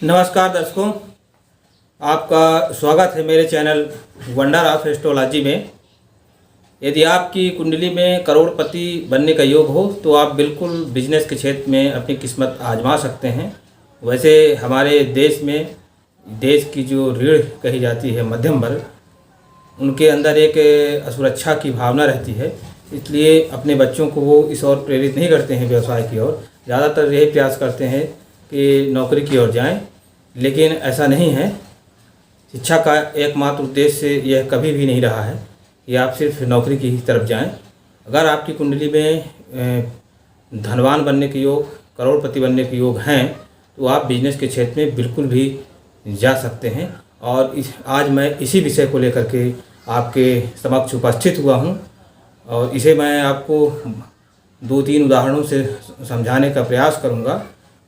नमस्कार दर्शकों, आपका स्वागत है मेरे चैनल वंडर ऑफ एस्ट्रोलॉजी में। यदि आपकी कुंडली में करोड़पति बनने का योग हो तो आप बिल्कुल बिजनेस के क्षेत्र में अपनी किस्मत आजमा सकते हैं। वैसे हमारे देश की जो रीढ़ कही जाती है मध्यम वर्ग, उनके अंदर एक असुरक्षा की भावना रहती है, इसलिए अपने बच्चों को वो इस ओर प्रेरित नहीं करते हैं व्यवसाय की ओर। ज़्यादातर यही प्रयास करते हैं कि नौकरी की ओर जाएं, लेकिन ऐसा नहीं है। शिक्षा का एकमात्र उद्देश्य यह कभी भी नहीं रहा है कि आप सिर्फ नौकरी की ही तरफ जाएं। अगर आपकी कुंडली में धनवान बनने के योग, करोड़पति बनने के योग हैं तो आप बिजनेस के क्षेत्र में बिल्कुल भी जा सकते हैं। और आज मैं इसी विषय को लेकर के आपके समक्ष उपस्थित हुआ हूं और इसे मैं आपको 2-3 उदाहरणों से समझाने का प्रयास करूंगा।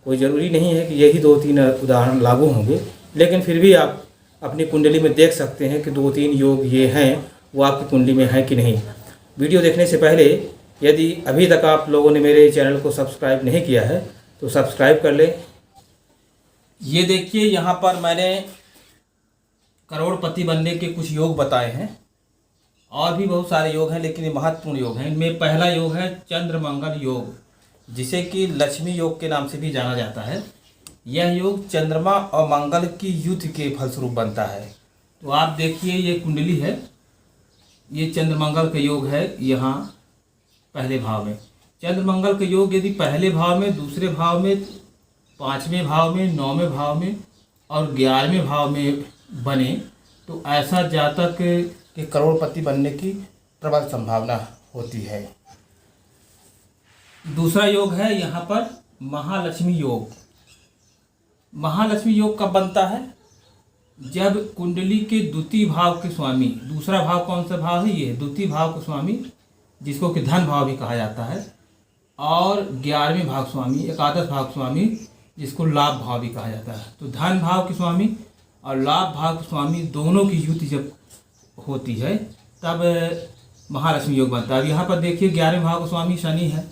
कोई ज़रूरी नहीं है कि यही 2-3 उदाहरण लागू होंगे, लेकिन फिर भी आप अपनी कुंडली में देख सकते हैं कि 2-3 योग ये हैं, वो आपकी कुंडली में हैं कि नहीं। वीडियो देखने से पहले यदि अभी तक आप लोगों ने मेरे चैनल को सब्सक्राइब नहीं किया है तो सब्सक्राइब कर लें। ये देखिए, यहाँ पर मैंने करोड़पति बनने के कुछ योग बताए हैं। और भी बहुत सारे योग हैं, लेकिन ये महत्वपूर्ण योग हैं। इनमें पहला योग है चंद्र मंगल योग, जिसे कि लक्ष्मी योग के नाम से भी जाना जाता है। यह योग चंद्रमा और मंगल की युति के फलस्वरूप बनता है। तो आप देखिए, ये कुंडली है, ये चंद्र मंगल का योग है। यहाँ पहले भाव में चंद्र मंगल का योग यदि पहले भाव में, दूसरे भाव में, 5वें भाव में, 9वें भाव में और 11वें भाव में बने तो ऐसा जातक के करोड़पति बनने की प्रबल संभावना होती है। दूसरा योग है यहाँ पर महालक्ष्मी योग। महालक्ष्मी योग कब बनता है? जब कुंडली के द्वितीय भाव के स्वामी, दूसरा भाव कौन सा भाव है? ये द्वितीय भाव के स्वामी, जिसको कि धन भाव भी कहा जाता है, और 11वें भाव स्वामी, एकादश भाव स्वामी, जिसको लाभ भाव भी कहा जाता है। तो धन भाव के स्वामी और लाभ भाव के स्वामी दोनों की युति जब होती है तब महालक्ष्मी योग बनता है। अब यहाँ पर देखिए, 11वें भाव का स्वामी शनि है।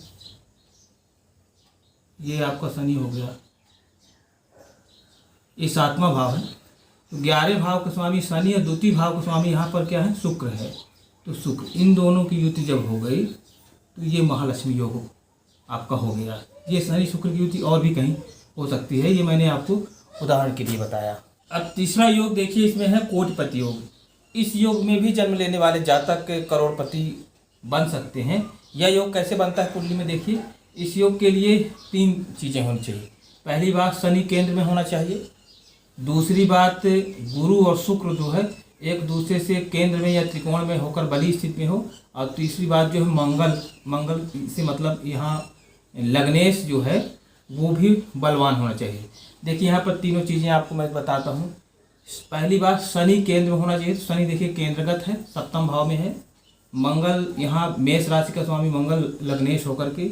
ये आपका शनि हो गया, ये 7वां भाव है। तो 11वें भाव का स्वामी शनि और द्वितीय भाव का स्वामी यहाँ पर क्या है? शुक्र है। तो शुक्र, इन दोनों की युति जब हो गई तो ये महालक्ष्मी योग आपका हो गया। ये शनि शुक्र की युति और भी कहीं हो सकती है, ये मैंने आपको उदाहरण के लिए बताया। अब तीसरा योग देखिए, इसमें है कोटिपति योग। इस योग में भी जन्म लेने वाले जातक करोड़पति बन सकते हैं। यह योग कैसे बनता है कुंडली में? देखिए, इस योग के लिए 3 चीज़ें होनी चाहिए। पहली बात, शनि केंद्र में होना चाहिए। दूसरी बात, गुरु और शुक्र जो है एक दूसरे से केंद्र में या त्रिकोण में होकर बली स्थिति में हो। और तीसरी बात जो है मंगल से मतलब यहाँ लग्नेश जो है वो भी बलवान होना चाहिए। देखिए, यहाँ पर तीनों चीज़ें आपको मैं बताता हूँ। पहली बात, शनि केंद्र में होना चाहिए। तो शनि देखिए केंद्रगत है, 7वें भाव में है। मंगल यहाँ मेष राशि का स्वामी मंगल लग्नेश होकर के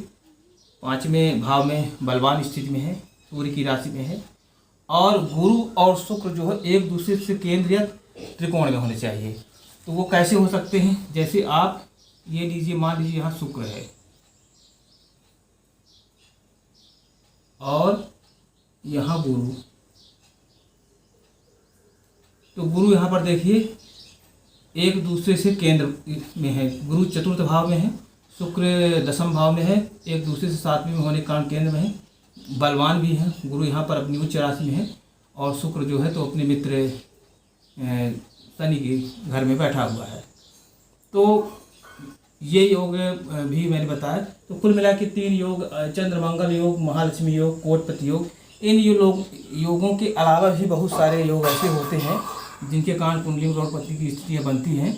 5वें भाव में बलवान स्थिति में है, सूर्य की राशि में है। और गुरु और शुक्र जो है एक दूसरे से केंद्र या त्रिकोण में होने चाहिए। तो वो कैसे हो सकते हैं? जैसे आप ये लीजिए, मान लीजिए यहाँ शुक्र है और यहाँ गुरु। तो गुरु यहाँ पर देखिए एक दूसरे से केंद्र में है। गुरु 4th भाव में है, शुक्र 10वें भाव में है, एक दूसरे से 7वें में होने के कारण केंद्र में है, बलवान भी है। गुरु यहाँ पर अपनी उच्च राशि में है और शुक्र जो है तो अपने मित्र शनि के घर में बैठा हुआ है। तो ये योग भी मैंने बताया। तो कुल मिला के 3 योग, चंद्रमंगल योग, महालक्ष्मी योग, कोटिपति योग। इन योगों के अलावा भी बहुत सारे योग ऐसे होते हैं जिनके कारण कुंडली में करोड़पति की स्थितियाँ बनती हैं।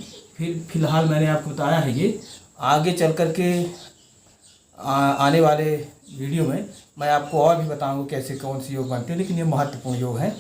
फिलहाल मैंने आपको बताया है ये। आगे चल कर के आने वाले वीडियो में मैं आपको और भी बताऊंगा कैसे कौन से योग बनते हैं, लेकिन ये महत्वपूर्ण योग है।